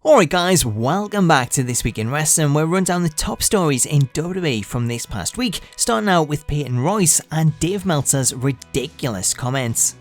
Alright guys, welcome back to This Week in Wrestling, where we run down the top stories in WWE from this past week, starting out with Peyton Royce and Dave Meltzer's ridiculous comments.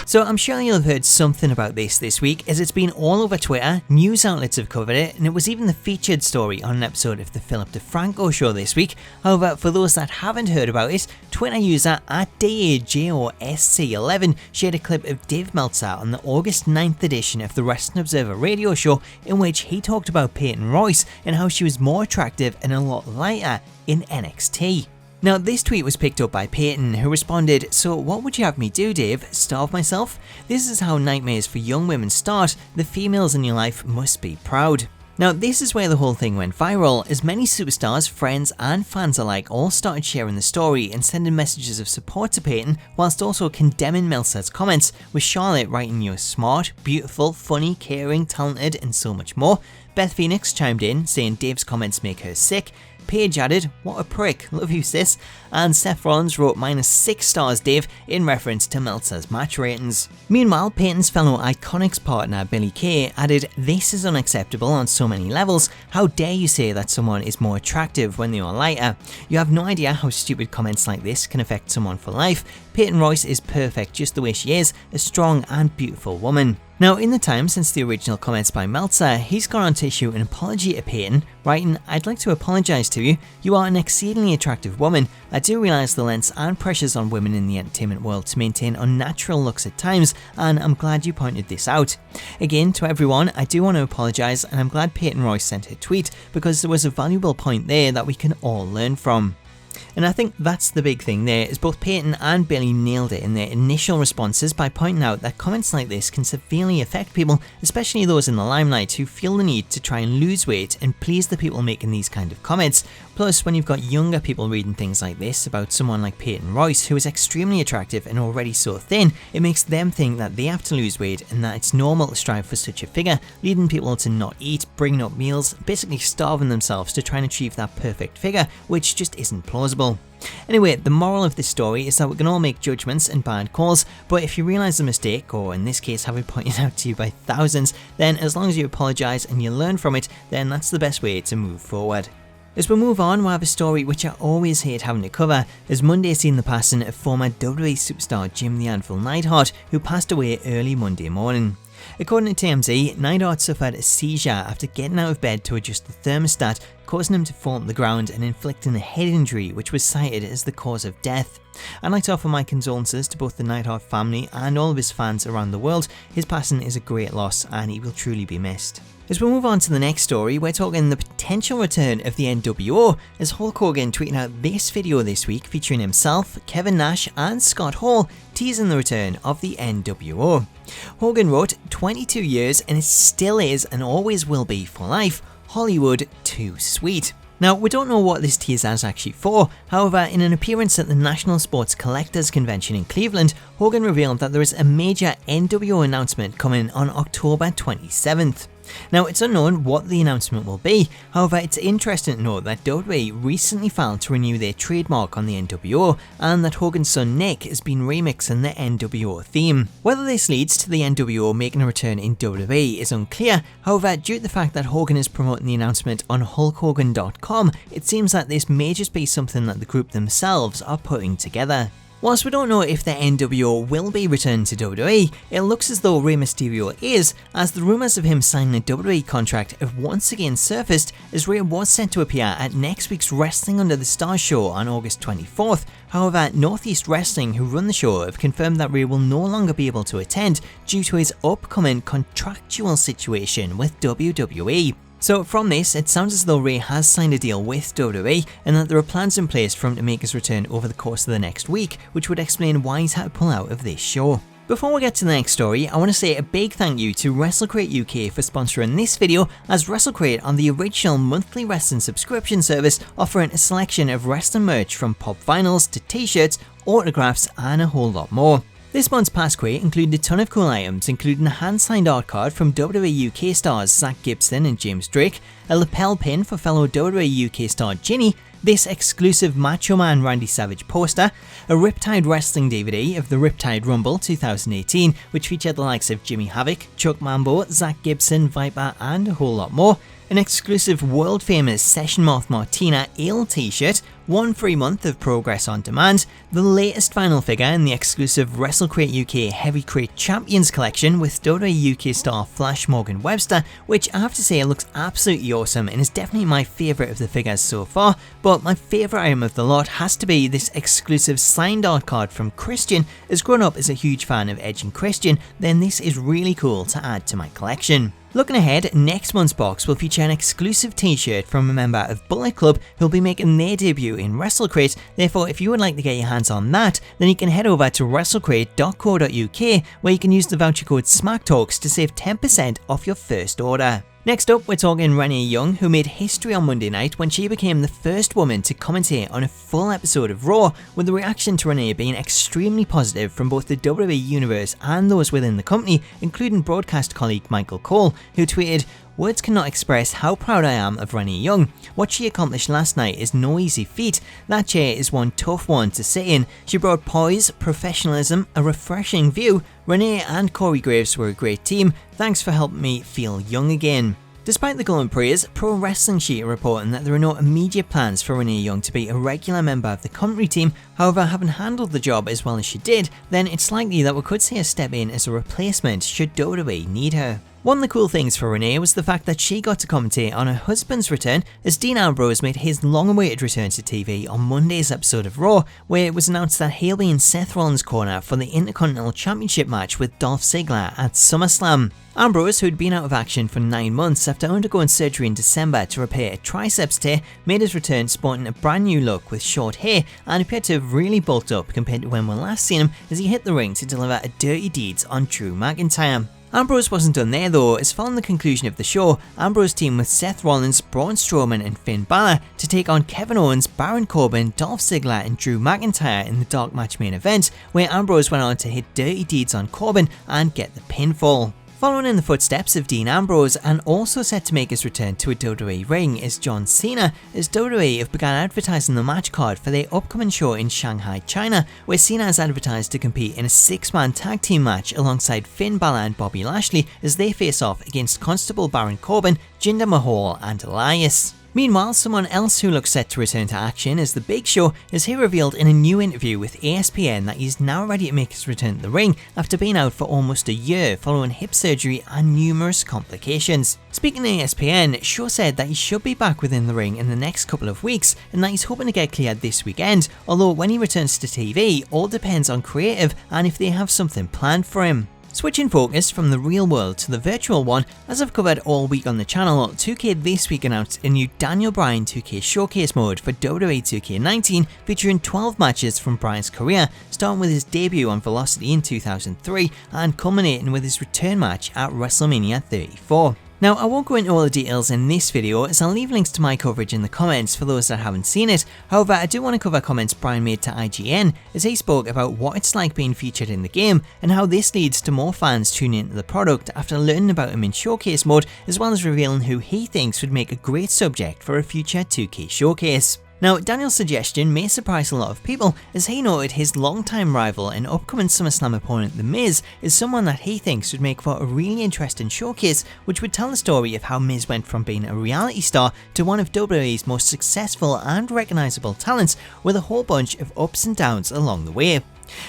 So I'm sure you'll have heard something about this week, as it's been all over Twitter, news outlets have covered it, and it was even the featured story on an episode of the Philip DeFranco show this week. However, for those that haven't heard about it, Twitter user @DAJOSC11 shared a clip of Dave Meltzer on the August 9th edition of the Wrestling Observer radio show, in which he talked about Peyton Royce and how she was more attractive and a lot lighter in NXT. Now, this tweet was picked up by Peyton, who responded, "So what would you have me do, Dave? Starve myself? This is how nightmares for young women start. The females in your life must be proud." Now, this is where the whole thing went viral, as many superstars, friends and fans alike all started sharing the story and sending messages of support to Peyton, whilst also condemning Meltzer's comments, with Charlotte writing "You're smart, beautiful, funny, caring, talented and so much more." Beth Phoenix chimed in, saying Dave's comments make her sick. Paige added, "What a prick, love you sis," and Seth Rollins wrote "-6 stars Dave" in reference to Meltzer's match ratings. Meanwhile, Peyton's fellow Iconics partner Billie Kay added, "This is unacceptable on so many levels. How dare you say that someone is more attractive when they are lighter? You have no idea how stupid comments like this can affect someone for life. Peyton Royce is perfect just the way she is, a strong and beautiful woman." Now, in the time since the original comments by Meltzer, he's gone on to issue an apology to Peyton, writing, "I'd like to apologise to you. You are an exceedingly attractive woman. I do realise the lengths and pressures on women in the entertainment world to maintain unnatural looks at times, and I'm glad you pointed this out. Again, to everyone, I do want to apologise, and I'm glad Peyton Royce sent her tweet, because there was a valuable point there that we can all learn from." And I think that's the big thing there, is both Peyton and Billie nailed it in their initial responses by pointing out that comments like this can severely affect people, especially those in the limelight who feel the need to try and lose weight and please the people making these kind of comments. Plus, when you've got younger people reading things like this about someone like Peyton Royce, who is extremely attractive and already so thin, it makes them think that they have to lose weight and that it's normal to strive for such a figure, leading people to not eat, bringing up meals, basically starving themselves to try and achieve that perfect figure, which just isn't plausible. Anyway, the moral of this story is that we can all make judgments and bad calls, but if you realise the mistake, or in this case have it pointed out to you by thousands, then as long as you apologise and you learn from it, then that's the best way to move forward. As we move on, we have a story which I always hate having to cover, as Monday seen the passing of former WWE superstar Jim the Anvil Neidhart, who passed away early Monday morning. According to TMZ, Neidhart suffered a seizure after getting out of bed to adjust the thermostat, causing him to fall to the ground and inflicting a head injury, which was cited as the cause of death. I'd like to offer my condolences to both the Neidhart family and all of his fans around the world. His passing is a great loss and he will truly be missed. As we move on to the next story, we're talking the potential return of the NWO, as Hulk Hogan tweeted out this video this week featuring himself, Kevin Nash and Scott Hall, teasing the return of the NWO. Hogan wrote, "22 years and it still is and always will be for life. Hollywood too sweet." Now, we don't know what this teaser is actually for. However, in an appearance at the National Sports Collectors Convention in Cleveland, Hogan revealed that there is a major NWO announcement coming on October 27th. Now, it's unknown what the announcement will be. However, it's interesting to note that WWE recently filed to renew their trademark on the NWO, and that Hogan's son Nick has been remixing the NWO theme. Whether this leads to the NWO making a return in WWE is unclear. However, due to the fact that Hogan is promoting the announcement on HulkHogan.com, it seems that this may just be something that the group themselves are putting together. Whilst we don't know if the NWO will be returned to WWE, it looks as though Rey Mysterio is, as the rumours of him signing a WWE contract have once again surfaced, as Rey was set to appear at next week's Wrestling Under the Stars show on August 24th. However, Northeast Wrestling, who run the show, have confirmed that Rey will no longer be able to attend due to his upcoming contractual situation with WWE. So from this, it sounds as though Rey has signed a deal with WWE and that there are plans in place for him to make his return over the course of the next week, which would explain why he's had to pull out of this show. Before we get to the next story, I want to say a big thank you to Wrestle Crate UK for sponsoring this video, as Wrestle Crate are the original monthly wrestling subscription service offering a selection of wrestling merch from pop vinyls to t-shirts, autographs and a whole lot more. This month's Past Crate included a ton of cool items, including a hand-signed art card from WWE UK stars Zack Gibson and James Drake, a lapel pin for fellow WWE UK star Ginny, this exclusive Macho Man Randy Savage poster, a Riptide Wrestling DVD of the Riptide Rumble 2018, which featured the likes of Jimmy Havoc, Chuck Mambo, Zack Gibson, Viper, and a whole lot more, an exclusive world famous Session Moth Martina Ale t-shirt, 1 free month of Progress on Demand, the latest final figure in the exclusive Wrestle Crate UK Heavy Crate Champions collection with WWE UK star Flash Morgan Webster, which I have to say looks absolutely awesome and is definitely my favourite of the figures so far, but my favourite item of the lot has to be this exclusive signed art card from Christian. As grown up as a huge fan of Edge and Christian, then this is really cool to add to my collection. Looking ahead, next month's box will feature an exclusive t-shirt from a member of Bullet Club who'll be making their debut in Wrestle Crate. Therefore, if you would like to get your hands on that, then you can head over to wrestlecrate.co.uk where you can use the voucher code Smacktalks to save 10% off your first order. Next up, we're talking Renee Young, who made history on Monday night when she became the first woman to commentate on a full episode of Raw, with the reaction to Renee being extremely positive from both the WWE Universe and those within the company, including broadcast colleague Michael Cole, who tweeted, "Words cannot express how proud I am of Renee Young. What she accomplished last night is no easy feat. That chair is one tough one to sit in. She brought poise, professionalism, a refreshing view. Renee and Corey Graves were a great team. Thanks for helping me feel young again." Despite the glowing praise, Pro Wrestling Sheet are reporting that there are no immediate plans for Renee Young to be a regular member of the commentary team. However, having handled the job as well as she did, then it's likely that we could see her step in as a replacement should WWE need her. One of the cool things for Renee was the fact that she got to commentate on her husband's return, as Dean Ambrose made his long-awaited return to TV on Monday's episode of Raw, where it was announced that he'll be in Seth Rollins' corner for the Intercontinental Championship match with Dolph Ziggler at SummerSlam. Ambrose, who'd been out of action for 9 months after undergoing surgery in December to repair a triceps tear, made his return sporting a brand new look with short hair and appeared to have really bulked up compared to when we last seen him as he hit the ring to deliver a dirty deeds on Drew McIntyre. Ambrose wasn't done there though, as following the conclusion of the show, Ambrose teamed with Seth Rollins, Braun Strowman and Finn Balor to take on Kevin Owens, Baron Corbin, Dolph Ziggler and Drew McIntyre in the dark match main event, where Ambrose went on to hit dirty deeds on Corbin and get the pinfall. Following in the footsteps of Dean Ambrose and also set to make his return to a WWE ring is John Cena, as WWE have begun advertising the match card for their upcoming show in Shanghai, China, where Cena is advertised to compete in a 6-man tag team match alongside Finn Balor and Bobby Lashley as they face off against Constable Baron Corbin, Jinder Mahal and Elias. Meanwhile, someone else who looks set to return to action is The Big Show, as he revealed in a new interview with ESPN that he's now ready to make his return to the ring after being out for almost a year following hip surgery and numerous complications. Speaking to ESPN, Show said that he should be back within the ring in the next couple of weeks and that he's hoping to get cleared this weekend, although when he returns to TV, all depends on creative and if they have something planned for him. Switching focus from the real world to the virtual one, as I've covered all week on the channel, 2K this week announced a new Daniel Bryan 2K Showcase mode for WWE 2K19 featuring 12 matches from Bryan's career, starting with his debut on Velocity in 2003 and culminating with his return match at WrestleMania 34. Now, I won't go into all the details in this video as I'll leave links to my coverage in the comments for those that haven't seen it. However, I do want to cover comments Bryan made to IGN as he spoke about what it's like being featured in the game and how this leads to more fans tuning into the product after learning about him in Showcase mode, as well as revealing who he thinks would make a great subject for a future 2K Showcase. Now, Daniel's suggestion may surprise a lot of people, as he noted his longtime rival and upcoming SummerSlam opponent The Miz is someone that he thinks would make for a really interesting showcase, which would tell the story of how Miz went from being a reality star to one of WWE's most successful and recognisable talents, with a whole bunch of ups and downs along the way.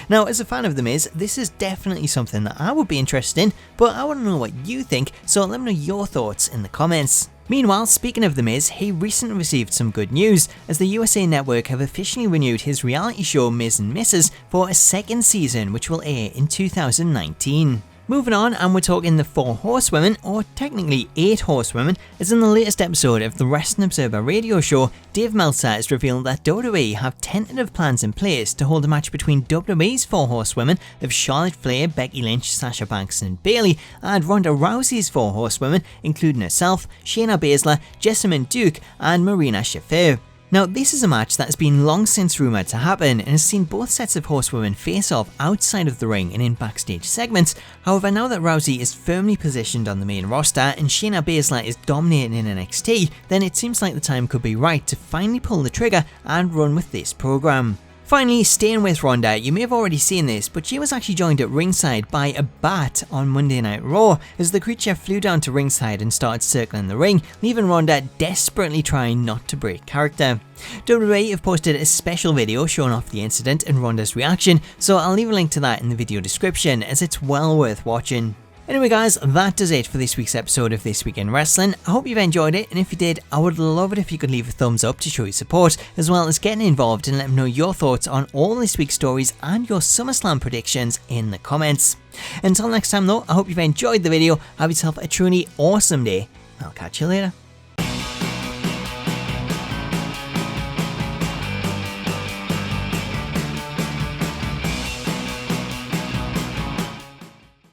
Now, as a fan of The Miz, this is definitely something that I would be interested in, but I want to know what you think, so let me know your thoughts in the comments. Meanwhile, speaking of The Miz, he recently received some good news, as the USA Network have officially renewed his reality show Miz and Mrs. for a second season, which will air in 2019. Moving on, and we're talking the 4 Horsewomen, or technically 8 Horsewomen, as in the latest episode of the Wrestling Observer radio show, Dave Meltzer has revealed that WWE have tentative plans in place to hold a match between WWE's 4 Horsewomen of Charlotte Flair, Becky Lynch, Sasha Banks and Bayley, and Ronda Rousey's 4 Horsewomen, including herself, Shayna Baszler, Jessamyn Duke and Marina Shafir. Now, this is a match that has been long since rumoured to happen and has seen both sets of horsewomen face off outside of the ring and in backstage segments. However, now that Rousey is firmly positioned on the main roster and Shayna Baszler is dominating in NXT, then it seems like the time could be right to finally pull the trigger and run with this program. Finally, staying with Ronda, you may have already seen this, but she was actually joined at ringside by a bat on Monday Night Raw as the creature flew down to ringside and started circling the ring, leaving Ronda desperately trying not to break character. WWE have posted a special video showing off the incident and Ronda's reaction, so I'll leave a link to that in the video description as it's well worth watching. Anyway guys, that does it for this week's episode of This Week in Wrestling. I hope you've enjoyed it, and if you did, I would love it if you could leave a thumbs up to show your support, as well as getting involved and let me know your thoughts on all this week's stories and your SummerSlam predictions in the comments. Until next time though, I hope you've enjoyed the video, have yourself a truly awesome day, and I'll catch you later.